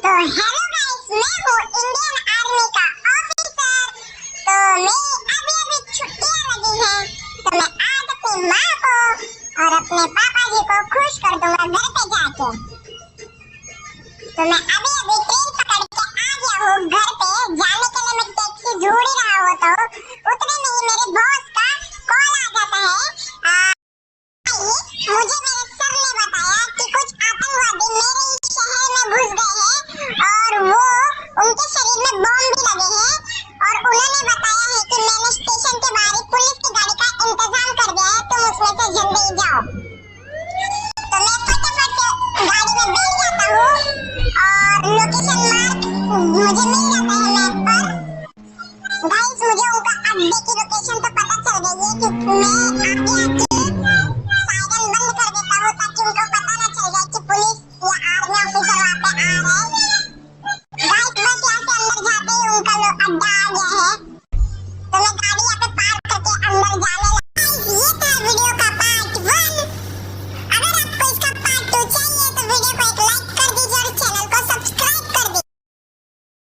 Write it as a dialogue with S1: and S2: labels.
S1: तो hello guys, मैं हूँ इंडियन आर्मी का ऑफिसर। तो मैं अभी अभी छुट्टियां लगी हैं, तो मैं आज अपनी माँ को और अपने पापा जी को खुश कर दूंगा घर पे जाके। तो मैं अभी अभी ट्रेन पकड़ के आ गया हूँ घर पे। जाने के लिए मैं टैक्सी ढूंढ ही रहा होता हूँ, उतने में ही मेरे बॉस का कॉल आ जाता है। मुझे मेरे सर ने बताया कि कुछ आतंकवादी मेरे इस शहर में घुस गए हैं और वो उनके शरीर में बम भी लगे हैं, और उन्होंने बताया है कि मैंने स्टेशन के बाहर ही पुलिस की गाड़ी का इंतजाम कर दिया है, तुम उसमें से जल्दी जाओ। तो मैं फटाफट से गाड़ी में बैठ जाता हूँ और लोकेशन मार्क मुझे मिल जाता है मैप पर। गाइस, मुझे उनका अड्डे की लोकेशन तो पता चल गई है कि मैं आगे सायरन बंद कर देता हूँ ताकि उनको पता ना चल जाए कि पुलिस या आर्मी ऑफिसर वहाँ पे आ रहे हैं। गाइस, बस यहाँ से अंदर जाते ही उनका अड्डा आ गया है।